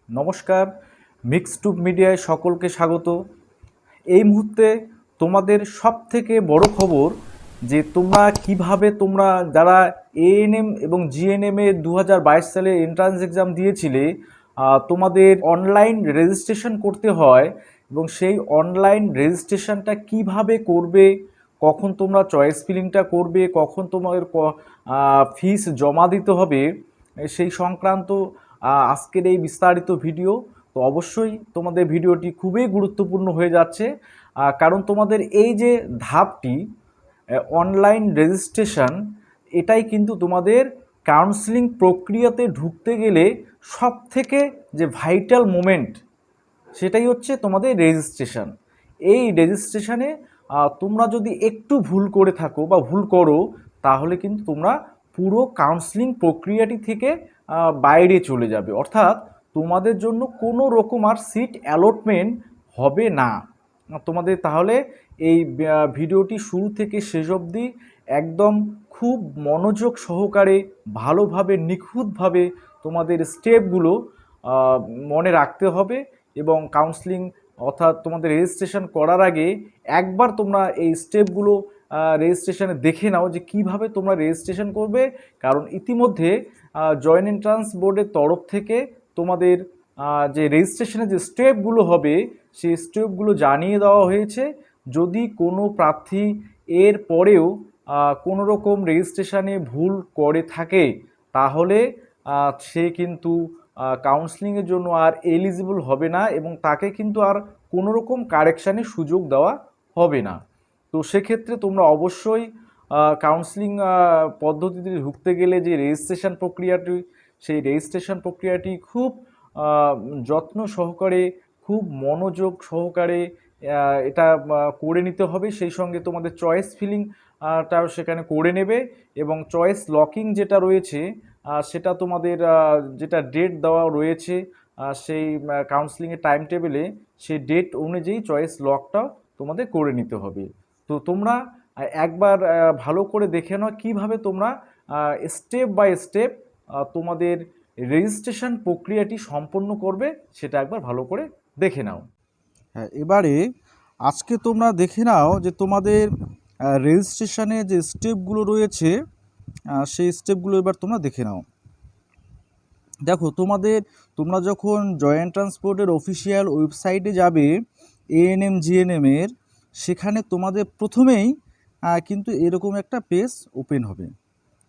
নমস্কার, মিক্সড মিডিয়ায় সকলকে স্বাগত। এই মুহূর্তে তোমাদের সবথেকে বড় খবর যে তোমরা যারা এএনএম এবং জিএনএম এ 2022 সালে এন্ট্রান্স এক্সাম দিয়েছিলে, তোমাদের অনলাইন রেজিস্ট্রেশন করতে হয় এবং সেই অনলাইন রেজিস্ট্রেশনটা কিভাবে করবে, কখন তোমরা চয়েস ফিলিংটা করবে, কখন তোমাদের ফিস জমা দিতে হবে, সেই সংক্রান্ত আজকের এই বিস্তারিত ভিডিও। তো অবশ্যই তোমাদের ভিডিওটি খুবই গুরুত্বপূর্ণ হয়ে যাচ্ছে, কারণ তোমাদের এই যে ধাপটি অনলাইন রেজিস্ট্রেশন, এটাই কিন্তু তোমাদের কাউন্সেলিং প্রক্রিয়াতে ঢুকতে গেলে সব থেকে যে ভাইটাল মোমেন্ট, সেটাই হচ্ছে তোমাদের রেজিস্ট্রেশন। এই রেজিস্ট্রেশনে তোমরা যদি একটু ভুল করে থাকো বা ভুল করো, তাহলে কিন্তু তোমরা পুরো কাউন্সেলিং প্রক্রিয়াটি থেকে বাইরে চলে যাবে, অর্থাৎ তোমাদের জন্য কোনো রকম আর সিট অ্যালটমেন্ট হবে না। তোমাদের তাহলে এই ভিডিওটি শুরু থেকে শেষ অবধি একদম খুব মনোযোগ সহকারে ভালোভাবে নিখুঁতভাবে তোমাদের স্টেপগুলো মনে রাখতে হবে, এবং কাউন্সেলিং অর্থাৎ তোমাদের রেজিস্ট্রেশন করার আগে একবার তোমরা এই স্টেপগুলো রেজিস্ট্রেশনে দেখে নাও যে কিভাবে তোমরা রেজিস্ট্রেশন করবে। কারণ ইতিমধ্যে জয়েন্ট এন্ট্রান্স বোর্ডের তরফ থেকে তোমাদের যে রেজিস্ট্রেশনের যে স্টেপগুলো হবে, সেই স্টেপগুলো জানিয়ে দেওয়া হয়েছে। যদি কোনো প্রার্থী এর পরেও কোনো রকম রেজিস্ট্রেশনে ভুল করে থাকে, তাহলে সে কিন্তু কাউন্সেলিংয়ের জন্য আর এলিজিবল হবে না, এবং তাকে কিন্তু আর কোনো রকম কারেকশানের সুযোগ দেওয়া হবে না। তো সেক্ষেত্রে তোমরা অবশ্যই কাউন্সেলিং পদ্ধতিতে ঢুকতে গেলে যে রেজিস্ট্রেশন প্রক্রিয়াটি, সেই রেজিস্ট্রেশন প্রক্রিয়াটি খুব যত্ন সহকারে, খুব মনোযোগ সহকারে এটা করে নিতে হবে। সেই সঙ্গে তোমাদের চয়েস ফিলিংটাও সেখানে করে নেবে, এবং চয়েস লকিং যেটা রয়েছে সেটা তোমাদের যেটা ডেট দেওয়া রয়েছে সেই কাউন্সেলিংয়ের টাইম টেবিলে, সেই ডেট অনুযায়ী চয়েস লকটাও তোমাদের করে নিতে হবে। তো তোমরা একবার ভালো করে দেখে নাও কীভাবে তোমরা স্টেপ বাই স্টেপ তোমাদের রেজিস্ট্রেশন প্রক্রিয়াটি সম্পন্ন করবে, সেটা একবার ভালো করে দেখে নাও। হ্যাঁ, এবারে আজকে তোমরা দেখে নাও যে তোমাদের রেজিস্ট্রেশনে যে স্টেপগুলো রয়েছে, সেই স্টেপগুলো এবার তোমরা দেখে নাও। দেখো, তোমরা যখন জয়েন্ট ট্রান্সপোর্টের অফিসিয়াল ওয়েবসাইটে যাবে এএনএম জিএনএমের, সেখানে তোমাদের প্রথমেই কিন্তু এরকম একটা পেজ ওপেন হবে।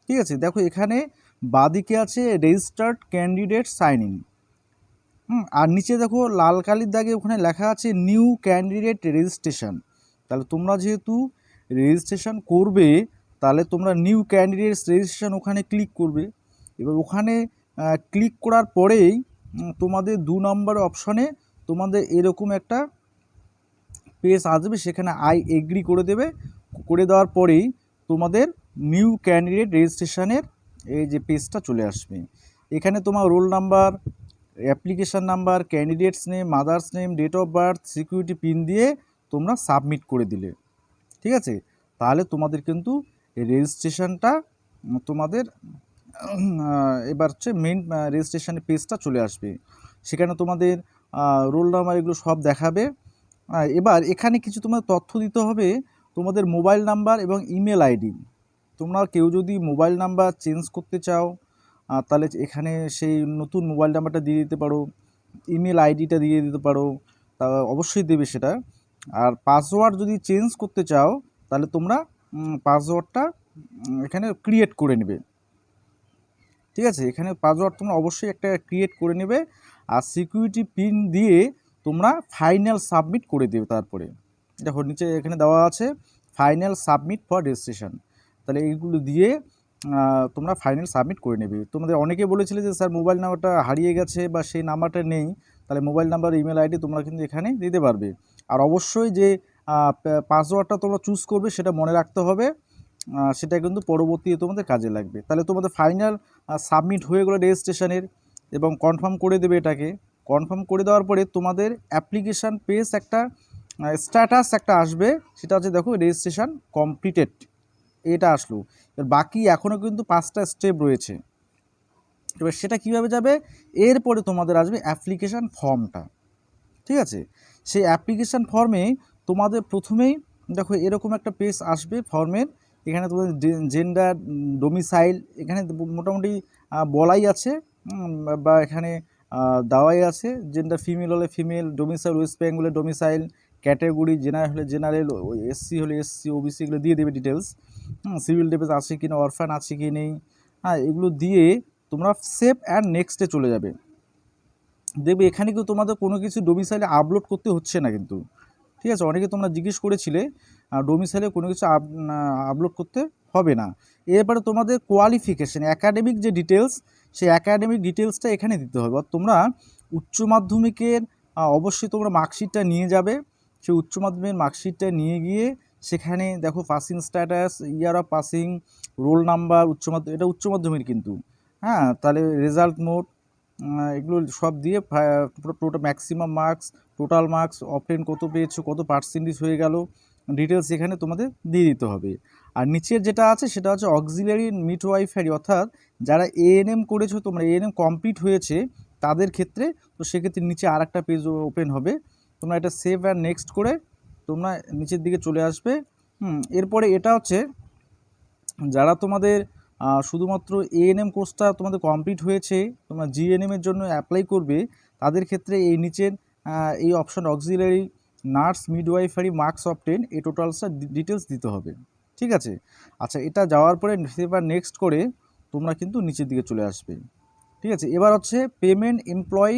ঠিক আছে, দেখো এখানে বাঁদিকে আছে রেজিস্টার্ড ক্যান্ডিডেট সাইন ইন, আর নিচে দেখো লাল কালির দাগে ওখানে লেখা আছে নিউ ক্যান্ডিডেট রেজিস্ট্রেশন। তাহলে তোমরা যেহেতু রেজিস্ট্রেশন করবে, তাহলে তোমরা নিউ ক্যান্ডিডেটস রেজিস্ট্রেশন ওখানে ক্লিক করবে। এবার ওখানে ক্লিক করার পরেই তোমাদের 2 নম্বর অপশনে তোমাদের এরকম একটা পেজ আসবে, সেখানে আই এগ্রি করে দেবে। করে দেওয়ার পরেই তোমাদের নিউ ক্যান্ডিডেট রেজিস্ট্রেশনের এই যে পেজটা চলে আসবে। এখানে তোমার roll number, application number, candidate's name, mother's name, date of birth, security pin দিয়ে তোমরা সাবমিট করে দিলে। ঠিক আছে, তাহলে তোমাদের কিন্তু এই রেজিস্ট্রেশনটা তোমাদের এবার হচ্ছে মেন রেজিস্ট্রেশনের পেজটা চলে আসবে। সেখানে তোমাদের রোল নাম্বার এগুলো সব দেখাবে। এবার এখানে কিছু তোমাদের তথ্য দিতে হবে, তোমাদের মোবাইল নাম্বার এবং ইমেল আইডি। তোমরা কেউ যদি মোবাইল নাম্বার চেঞ্জ করতে চাও, তাহলে এখানে সেই নতুন মোবাইল নাম্বারটা দিয়ে দিতে পারো, ইমেল আইডিটা দিয়ে দিতে পারো, তা অবশ্যই দেবে সেটা। আর পাসওয়ার্ড যদি চেঞ্জ করতে চাও, তাহলে তোমরা পাসওয়ার্ডটা এখানে ক্রিয়েট করে নেবে। ঠিক আছে, এখানে পাসওয়ার্ড তোমরা অবশ্যই একটা ক্রিয়েট করে নেবে, আর সিকিউরিটি পিন দিয়ে তোমরা ফাইনাল সাবমিট করে দেবে। তারপরে দেখো নিচে এখানে দেওয়া আছে ফাইনাল সাবমিট ফর রেজিস্ট্রেশন। তাহলে এইগুলো দিয়ে তোমরা ফাইনাল সাবমিট করে নেবে। তোমাদের অনেকে বলেছিলে যে স্যার মোবাইল নাম্বারটা হারিয়ে গেছে বা সেই নাম্বারটা নেই, তাহলে মোবাইল নাম্বার, ইমেল আইডি তোমরা কিন্তু এখানে দিতে পারবে। আর অবশ্যই যে পাসওয়ার্ডটা তোমরা চুজ করবে সেটা মনে রাখতে হবে, সেটা কিন্তু পরবর্তীতে তোমাদের কাজে লাগবে। তাহলে তোমাদের ফাইনাল সাবমিট হয়ে গেলো রেজিস্ট্রেশনের, এবং কনফার্ম করে দেবে এটাকে। কনফার্ম করে দেওয়ার পরে তোমাদের অ্যাপ্লিকেশান পেজ একটা স্ট্যাটাস একটা আসবে, সেটা হচ্ছে দেখো রেজিস্ট্রেশন কমপ্লিটেড, এটা আসলো। এর বাকি এখনও কিন্তু 5টা স্টেপ রয়েছে। এবার সেটা কীভাবে যাবে, এরপরে তোমাদের আসবে অ্যাপ্লিকেশান ফর্মটা, ঠিক আছে। সেই অ্যাপ্লিকেশান ফর্মে তোমাদের প্রথমেই দেখো এরকম একটা পেজ আসবে ফর্মের, এখানে তোমাদের জেন্ডার, ডোমিসাইল, এখানে মোটামুটি বলাই আছে বা এখানে দেওয়াই আছে। জেন্ডার ফিমেল হলে ফিমেল, ডোমিসাইল ওয়েস্ট বেঙ্গলের ডোমিসাইল, ক্যাটাগরি জেনারেল হলে জেনারেল, এসসি হলে এসসি, ওবিসি এগুলো দিয়ে দেবে ডিটেলস। সিভিল ডিফেন্স আছে কি না, অরফান আছে কি নেই, হ্যাঁ এগুলো দিয়ে তোমরা সেভ অ্যান্ড নেক্সটে চলে যাবে। দেখবে এখানে কেউ তোমাদের কোনো কিছু ডোমিসাইলে আপলোড করতে হচ্ছে না কিন্তু, ঠিক আছে। অনেকে তোমরা জিজ্ঞেস করেছিলে ডোমিসাইলে কোনো কিছু আপলোড করতে হবে না। এরপরে তোমাদের কোয়ালিফিকেশান, একাডেমিক যে ডিটেলস, সেই একাডেমিক ডিটেলসটা এখানে দিতে হবে। তোমরা উচ্চ মাধ্যমিকের অবশ্যই তোমরা মার্কশিটটা নিয়ে যাবে। সেই উচ্চ মাধ্যমিকের মার্কশিটটা নিয়ে গিয়ে সেখানে দেখো passing status, year of passing, roll number, এটা উচ্চ মাধ্যমিক কিন্তু, হ্যাঁ তাহলে রেজাল্ট মোড, এগুলো সব দিয়ে total maximum marks, total marks, often কত পেয়েছো, কত পার্সেন্টেজ হয়ে গেল, ডিটেলস এখানে তোমাদের দিয়ে দিতে হবে। আর নিচের যেটা আছে সেটা হচ্ছে অক্সিলারি মিডওয়াইফারি, অর্থাৎ যারা এএনএম করেছো তোমরা, এএনএম কমপ্লিট হয়েছে তাদের ক্ষেত্রে, তো সেক্ষেত্রে নিচে আর একটা পেজ ওপেন হবে। তোমরা এটা সেভ অ্যান্ড নেক্সট করে তোমরা নিচের দিকে চলে আসবে। এরপরে এটা হচ্ছে যারা তোমাদের শুধুমাত্র এএনএম কোর্সটা তোমাদের কমপ্লিট হয়েছে, তোমরা জিএনএমের জন্য অ্যাপ্লাই করবে, তাদের ক্ষেত্রে এই নিচের এই option auxiliary nurse midwifery marks of 10 এই টোটালসটা ডিটেলস দিতে হবে, ঠিক আছে। আচ্ছা, এটা যাওয়ার পরে এবার নেক্সট করে তোমরা কিন্তু নিচের দিকে চলে আসবে, ঠিক আছে। এবার হচ্ছে payment employee,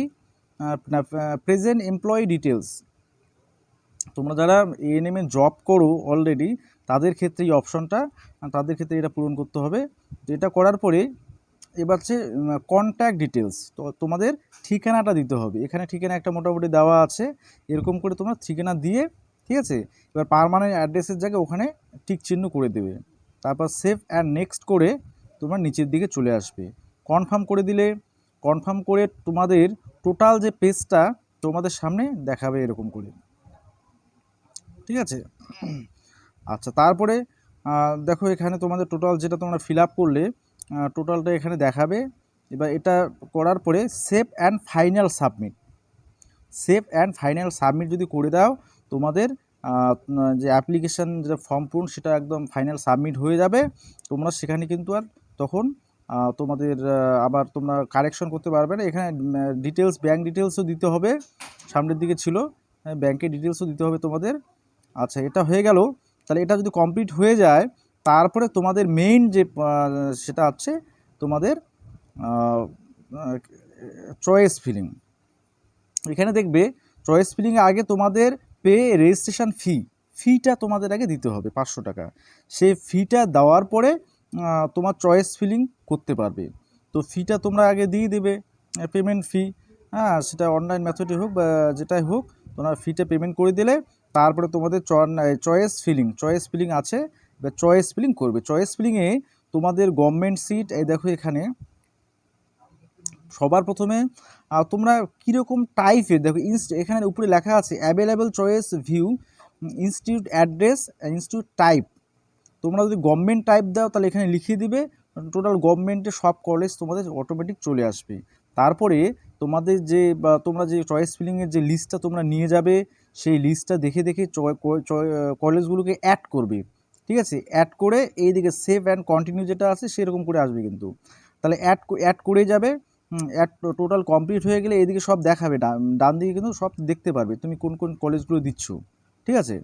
present employee details. তোমরা যারা এএনএমে জব করো অলরেডি তাদের ক্ষেত্রে এই অপশনটা, তাদের ক্ষেত্রে এটা পূরণ করতে হবে। তো এটা করার পরে এবার হচ্ছে কন্ট্যাক্ট ডিটেলস, তো তোমাদের ঠিকানাটা দিতে হবে। এখানে ঠিকানা একটা মোটামুটি দেওয়া আছে, এরকম করে তোমরা ঠিকানা দিয়ে, ঠিক আছে। এবার পার্মানেন্ট অ্যাড্রেসের জায়গায় ওখানে টিক চিহ্ন করে দেবে, তারপর সেভ অ্যান্ড নেক্সট করে তোমরা নিচের দিকে চলে আসবে। কনফার্ম করে দিলে, কনফার্ম করে তোমাদের টোটাল যে পেজটা তোমাদের সামনে দেখাবে এরকম করে, ঠিক আছে। আচ্ছা, তারপরে দেখো এখানে তোমাদের টোটাল যেটা তোমরা ফিল আপ করলে টোটালটা এখানে দেখাবে। এবার এটা করার পরে save and final submit, save and final submit যদি করে দাও, তোমাদের যে অ্যাপ্লিকেশান যেটা ফর্ম পূরণ সেটা একদম ফাইনাল সাবমিট হয়ে যাবে। তোমরা সেখানে কিন্তু আর তখন তোমাদের আবার তোমরা কারেকশন করতে পারবে না। এখানে ডিটেলস, ব্যাঙ্ক ডিটেলসও দিতে হবে, সামনের দিকে ছিল ব্যাঙ্কের ডিটেলসও দিতে হবে তোমাদের। আচ্ছা, এটা হয়ে গেল। তাহলে এটা যদি কমপ্লিট হয়ে যায়, তারপরে তোমাদের মেইন যে সেটা আছে তোমাদের চয়েস ফিলিং। এখানে দেখবে চয়েস ফিলিংয়ে আগে তোমাদের পে রেজিস্ট্রেশন ফিটা তোমাদের আগে দিতে হবে 500 টাকা। সেই ফিটা দেওয়ার পরে তোমার চয়েস ফিলিং করতে পারবে। তো ফিটা তোমরা আগে দিয়ে দেবে, পেমেন্ট ফি, হ্যাঁ সেটা অনলাইন মেথডে হোক বা যেটাই হোক, তোমরা ফিটা পেমেন্ট করে দিলে তারপরে তোমাদের চয়েস ফিলিং আছে, বা চয়েস ফিলিং করবে। চয়েস ফিলিংয়ে তোমাদের গভর্নমেন্ট সিট, এই দেখো এখানে সবার প্রথমে তোমরা কীরকম টাইপের, দেখো এখানে উপরে লেখা আছে available choice view, institute address, institute type. তোমরা যদি গভর্নমেন্ট টাইপ দাও তাহলে এখানে লিখিয়ে দিবে, টোটাল গভর্নমেন্টের সব কলেজ তোমাদের অটোমেটিক চলে আসবে। তারপরে তোমাদের যে তোমরা যে চয়েস ফিলিংয়ের যে লিস্টটা তোমরা নিয়ে যাবে, সেই লিস্টটা দেখে দেখে কলেজগুলোকে অ্যাড করবে, ঠিক আছে। অ্যাড করে এইদিকে সেভ অ্যান্ড কন্টিনিউ যেটা আছে সেরকম করে আসবে কিন্তু। তাহলে অ্যাড করে যাবে। অ্যাড টোটাল কমপ্লিট হয়ে গেলে এইদিকে সব দেখাবে, ডান দিকে কিন্তু সব দেখতে পারবে তুমি কোন কোন কলেজগুলো দিচ্ছ, ঠিক আছে।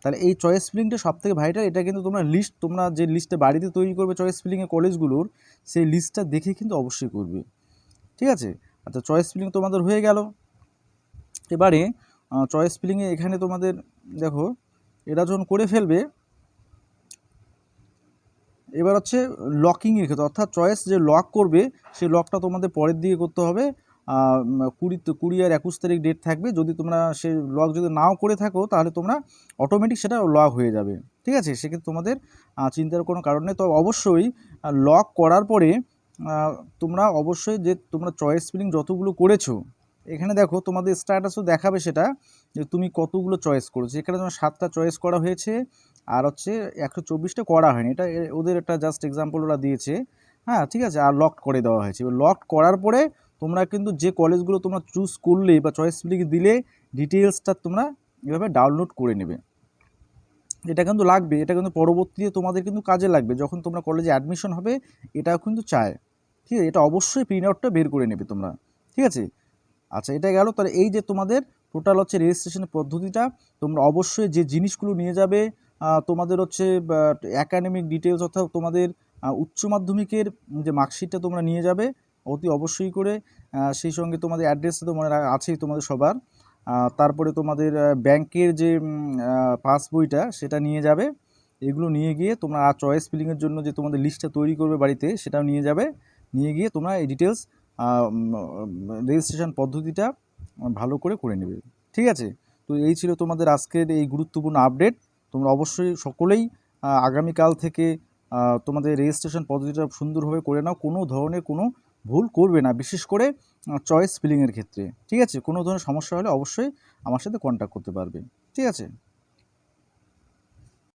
তাহলে এই চয়েস ফিলিংটা সবথেকে ভাইটাল। এটা কিন্তু তোমরা তোমরা যে লিস্টে বাড়িতে তৈরি করবে চয়েস ফিলিংয়ের কলেজগুলোর, সেই লিস্টটা দেখে কিন্তু অবশ্যই করবে, ঠিক আছে। আচ্ছা, চয়েস ফিলিং তোমাদের হয়ে গেল। এবারে চয়েস ফিলিংয়ে এখানে তোমাদের দেখো এটা যখন করে ফেলবে, এবার হচ্ছে লকিংয়ের ক্ষেত্রে, অর্থাৎ চয়েস যে লক করবে সেই লকটা তোমাদের পরের দিকে করতে হবে। 20 আর 21 তারিখ ডেট থাকবে। যদি তোমরা সেই লক যদি নাও করে থাকো তাহলে তোমরা অটোমেটিক সেটা লক হয়ে যাবে, ঠিক আছে। সেক্ষেত্রে তোমাদের চিন্তার কোনো কারণ নেই। তো অবশ্যই লক করার পরে তোমরা অবশ্যই যে তোমরা চয়েস ফিলিং যতগুলো করেছো, এখানে দেখো তোমাদের স্ট্যাটাসও দেখাবে সেটা, যে তুমি কতগুলো চয়েস করেছো। এখানে তোমার 7টা চয়েস করা হয়েছে, আর হচ্ছে 124টা করা হয়নি। এটা ওদের একটা জাস্ট এক্সাম্পল ওরা দিয়েছে। হ্যাঁ, ঠিক আছে, আর লক করে দেওয়া হয়েছে। এবার লক করার পরে তোমরা কিন্তু যে কলেজগুলো তোমরা চুজ করলে বা চয়েস ফিলিং দিলে ডিটেলসটা তোমরা এভাবে ডাউনলোড করে নেবে। এটা কিন্তু লাগবে, এটা কিন্তু পরবর্তীতে তোমাদের কিন্তু কাজে লাগবে, যখন তোমরা কলেজে অ্যাডমিশন হবে এটাও কিন্তু চায়। ঠিক আছে, এটা অবশ্যই প্রিন্ট আউটটা বের করে নেবে তোমরা। ঠিক আছে, আচ্ছা এটা গেল। তাহলে এই যে তোমাদের টোটাল হচ্ছে রেজিস্ট্রেশনের পদ্ধতিটা, তোমরা অবশ্যই যে জিনিসগুলো নিয়ে যাবে, তোমাদের হচ্ছে অ্যাকাডেমিক ডিটেলস অর্থাৎ তোমাদের উচ্চ মাধ্যমিকের যে মার্কশিটটা তোমরা নিয়ে যাবে অতি অবশ্যই করে। সেই সঙ্গে তোমাদের অ্যাড্রেসটা তো মনে আছেই তোমাদের সবার। তারপরে তোমাদের ব্যাংকের যে পাস বইটা সেটা নিয়ে যাবে। এগুলো নিয়ে গিয়ে তোমরা চয়েস ফিলিংয়ের জন্য যে তোমাদের লিস্টটা তৈরি করবে বাড়িতে সেটাও নিয়ে যাবে। নিয়ে গিয়ে তোমরা এই ডিটেলস রেজিস্ট্রেশন পদ্ধতিটা ভালো করে নেবে। ঠিক আছে, তো এই ছিল তোমাদের আজকের এই গুরুত্বপূর্ণ আপডেট। তোমরা অবশ্যই সকলেই আগামীকাল থেকে তোমাদের রেজিস্ট্রেশন পদ্ধতিটা সুন্দরভাবে করে নাও, কোনো ধরনের কোনো ভুল করবে না, বিশেষ করে চয়েস ফিলিংয়ের ক্ষেত্রে। ঠিক আছে, কোনো ধরনের সমস্যা হলে অবশ্যই আমার সাথে কন্ট্যাক্ট করতে পারবে। ঠিক আছে।